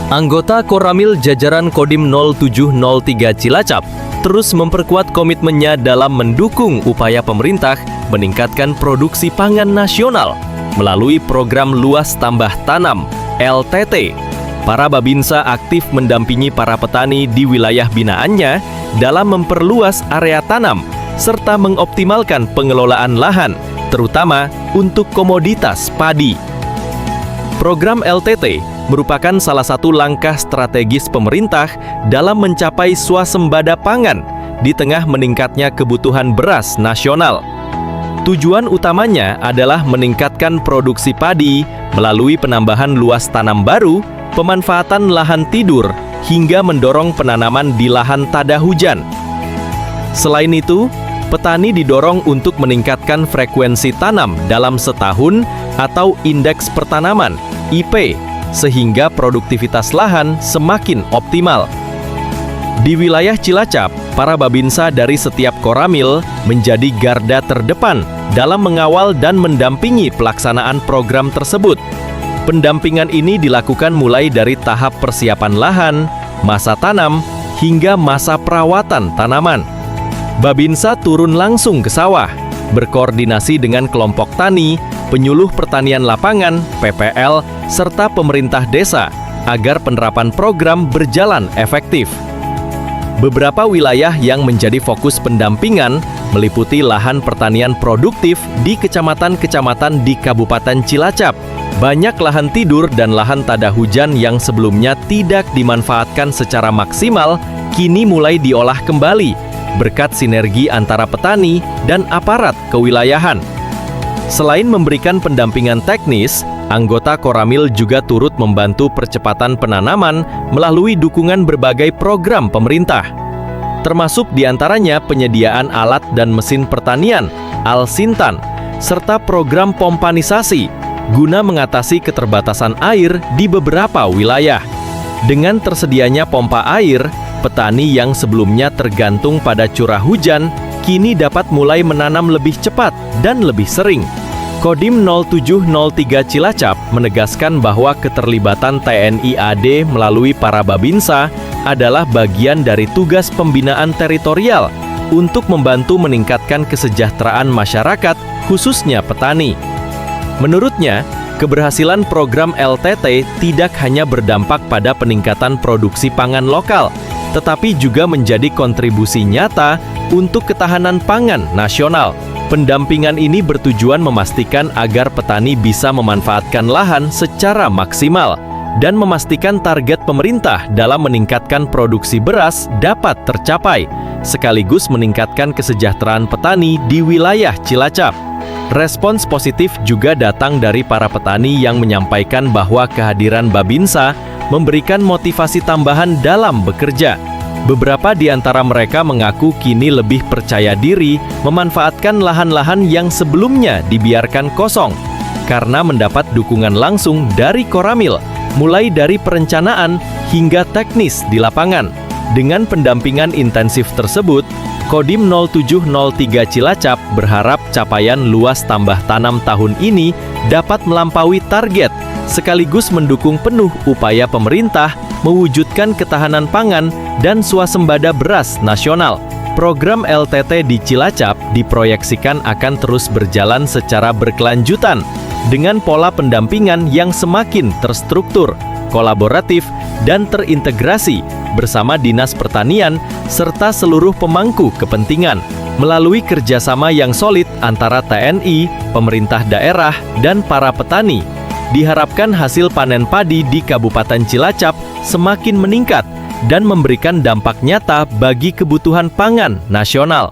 Anggota Koramil jajaran Kodim 0703 Cilacap terus memperkuat komitmennya dalam mendukung upaya pemerintah meningkatkan produksi pangan nasional melalui program luas tambah tanam LTT. Para Babinsa aktif mendampingi para petani di wilayah binaannya dalam memperluas area tanam serta mengoptimalkan pengelolaan lahan, terutama untuk komoditas padi. Program LTT merupakan salah satu langkah strategis pemerintah dalam mencapai swasembada pangan di tengah meningkatnya kebutuhan beras nasional. Tujuan utamanya adalah meningkatkan produksi padi melalui penambahan luas tanam baru, pemanfaatan lahan tidur, hingga mendorong penanaman di lahan tada hujan. Selain itu, petani didorong untuk meningkatkan frekuensi tanam dalam setahun atau indeks pertanaman IP, sehingga produktivitas lahan semakin optimal. Di wilayah Cilacap, para Babinsa dari setiap Koramil menjadi garda terdepan dalam mengawal dan mendampingi pelaksanaan program tersebut. Pendampingan ini dilakukan mulai dari tahap persiapan lahan, masa tanam, hingga masa perawatan tanaman. Babinsa turun langsung ke sawah, berkoordinasi dengan kelompok tani, penyuluh pertanian lapangan, PPL, serta pemerintah desa agar penerapan program berjalan efektif. Beberapa wilayah yang menjadi fokus pendampingan meliputi lahan pertanian produktif di kecamatan-kecamatan di Kabupaten Cilacap. Banyak lahan tidur dan lahan tada hujan yang sebelumnya tidak dimanfaatkan secara maksimal kini mulai diolah kembali berkat sinergi antara petani dan aparat kewilayahan. Selain memberikan pendampingan teknis, anggota Koramil juga turut membantu percepatan penanaman melalui dukungan berbagai program pemerintah, termasuk diantaranya penyediaan alat dan mesin pertanian, Al-Sintan, serta program pompanisasi, guna mengatasi keterbatasan air di beberapa wilayah. Dengan tersedianya pompa air, petani yang sebelumnya tergantung pada curah hujan, kini dapat mulai menanam lebih cepat dan lebih sering. Kodim 0703 Cilacap menegaskan bahwa keterlibatan TNI AD melalui para Babinsa adalah bagian dari tugas pembinaan teritorial untuk membantu meningkatkan kesejahteraan masyarakat, khususnya petani. Menurutnya, keberhasilan program LTT tidak hanya berdampak pada peningkatan produksi pangan lokal, tetapi juga menjadi kontribusi nyata untuk ketahanan pangan nasional. Pendampingan ini bertujuan memastikan agar petani bisa memanfaatkan lahan secara maksimal dan memastikan target pemerintah dalam meningkatkan produksi beras dapat tercapai, sekaligus meningkatkan kesejahteraan petani di wilayah Cilacap. Respons positif juga datang dari para petani yang menyampaikan bahwa kehadiran Babinsa memberikan motivasi tambahan dalam bekerja. Beberapa di antara mereka mengaku kini lebih percaya diri memanfaatkan lahan-lahan yang sebelumnya dibiarkan kosong karena mendapat dukungan langsung dari Koramil, mulai dari perencanaan hingga teknis di lapangan. Dengan pendampingan intensif tersebut, Kodim 0703 Cilacap berharap capaian luas tambah tanam tahun ini dapat melampaui target, sekaligus mendukung penuh upaya pemerintah mewujudkan ketahanan pangan dan swasembada beras nasional. Program LTT di Cilacap diproyeksikan akan terus berjalan secara berkelanjutan dengan pola pendampingan yang semakin terstruktur, kolaboratif, dan terintegrasi bersama Dinas Pertanian serta seluruh pemangku kepentingan melalui kerjasama yang solid antara TNI, pemerintah daerah, dan para petani. Diharapkan hasil panen padi di Kabupaten Cilacap semakin meningkat dan memberikan dampak nyata bagi kebutuhan pangan nasional.